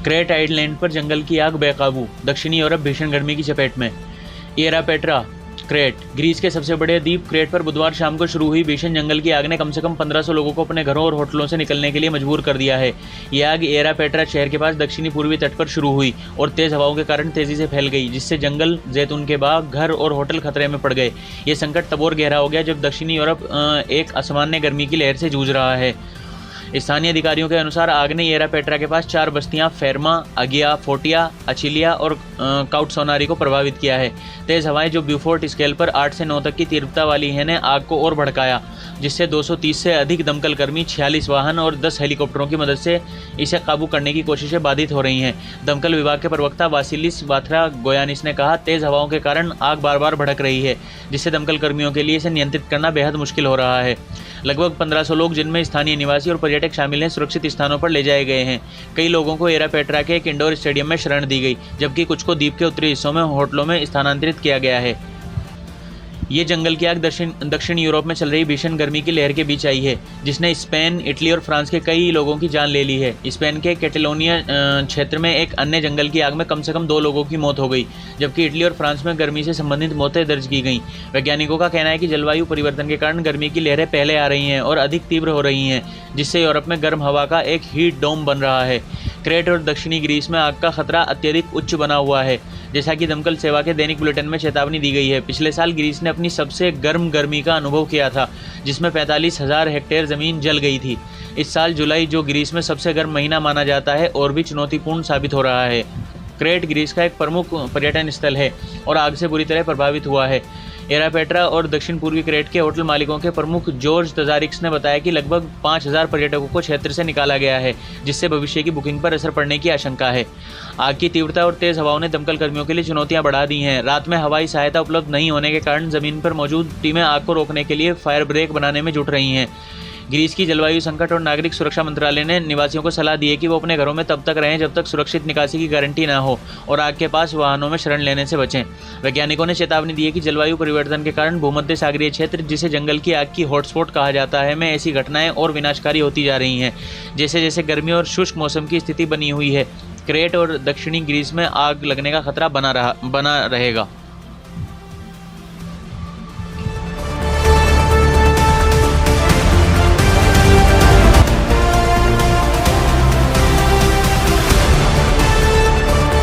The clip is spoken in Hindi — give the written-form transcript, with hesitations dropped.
क्रेट आइलैंड पर जंगल की आग बेकाबू, दक्षिणी यूरोप भीषण गर्मी की चपेट में। एरापेट्रा क्रेट, ग्रीस के सबसे बड़े द्वीप क्रेट पर बुधवार शाम को शुरू हुई भीषण जंगल की आग ने कम से कम 1500 लोगों को अपने घरों और होटलों से निकलने के लिए मजबूर कर दिया है। यह आग एरापेट्रा शहर के पास दक्षिणी पूर्वी तट पर शुरू हुई और तेज हवाओं के कारण तेजी से फैल गई, जिससे जंगल, जैतून के बाग, घर और होटल खतरे में पड़ गए। ये संकट तब और गहरा हो गया जब दक्षिणी यूरोप एक असामान्य गर्मी की लहर से जूझ रहा है। स्थानीय अधिकारियों के अनुसार आग ने एरापेट्रा के पास 4 बस्तियां फेरमा, अगिया, फोर्टिया, अचिलिया और काउटसोनारी को प्रभावित किया है। तेज हवाएं जो ब्यूफोर्ट स्केल पर 8 से 9 तक की तीव्रता वाली हैं ने आग को और भड़काया, जिससे 230 से अधिक दमकल कर्मी, 46 वाहन और 10 हेलीकॉप्टरों की मदद से इसे काबू करने की कोशिशें बाधित हो रही हैं। दमकल विभाग के प्रवक्ता वासिलिस वाथरा गोयानिस ने कहा, तेज हवाओं के कारण आग बार बार भड़क रही है, जिससे दमकल कर्मियों के लिए इसे नियंत्रित करना बेहद मुश्किल हो रहा है। लगभग 1500 लोग, जिनमें स्थानीय निवासी और पर्यटक शामिल हैं, सुरक्षित स्थानों पर ले जाए गए हैं। कई लोगों को एरापेट्रा के एक इंडोर स्टेडियम में शरण दी गई, जबकि कुछ को द्वीप के उत्तरी हिस्सों में होटलों में स्थानांतरित किया गया है। ये जंगल की आग दक्षिण यूरोप में चल रही भीषण गर्मी की लहर के बीच आई है, जिसने स्पेन, इटली और फ्रांस के कई लोगों की जान ले ली है। स्पेन के कैटेलोनिया क्षेत्र में एक अन्य जंगल की आग में कम से कम 2 लोगों की मौत हो गई, जबकि इटली और फ्रांस में गर्मी से संबंधित मौतें दर्ज की गईं। वैज्ञानिकों का कहना है कि जलवायु परिवर्तन के कारण गर्मी की लहरें पहले आ रही हैं और अधिक तीव्र हो रही हैं, जिससे यूरोप में गर्म हवा का एक हीट डोम बन रहा है। क्रेट और दक्षिणी ग्रीस में आग का खतरा अत्यधिक उच्च बना हुआ है, जैसा कि दमकल सेवा के दैनिक बुलेटिन में चेतावनी दी गई है। पिछले साल ग्रीस ने अपनी सबसे गर्म गर्मी का अनुभव किया था, जिसमें 45,000 हेक्टेयर जमीन जल गई थी। इस साल जुलाई, जो ग्रीस में सबसे गर्म महीना माना जाता है, और भी चुनौतीपूर्ण साबित हो रहा है। क्रेट ग्रीस का एक प्रमुख पर्यटन स्थल है और आग से बुरी तरह प्रभावित हुआ है। एरापेट्रा और दक्षिण पूर्वी क्रेट के होटल मालिकों के प्रमुख जॉर्ज तजारिक्स ने बताया कि लगभग 5000 पर्यटकों को क्षेत्र से निकाला गया है, जिससे भविष्य की बुकिंग पर असर पड़ने की आशंका है। आग की तीव्रता और तेज हवाओं ने दमकल कर्मियों के लिए चुनौतियां बढ़ा दी हैं। रात में हवाई सहायता उपलब्ध नहीं होने के कारण जमीन पर मौजूद टीमें आग को रोकने के लिए फायर ब्रेक बनाने में जुट रही हैं। ग्रीस की जलवायु संकट और नागरिक सुरक्षा मंत्रालय ने निवासियों को सलाह दी है कि वो अपने घरों में तब तक रहें जब तक सुरक्षित निकासी की गारंटी न हो और आग के पास वाहनों में शरण लेने से बचें। वैज्ञानिकों ने चेतावनी दी है कि जलवायु परिवर्तन के कारण भूमध्य सागरीय क्षेत्र, जिसे जंगल की आग की हॉटस्पॉट कहा जाता है, में ऐसी घटनाएं और विनाशकारी होती जा रही हैं। जैसे जैसे गर्मी और शुष्क मौसम की स्थिति बनी हुई है, क्रेट और दक्षिणी ग्रीस में आग लगने का खतरा बना रहेगा।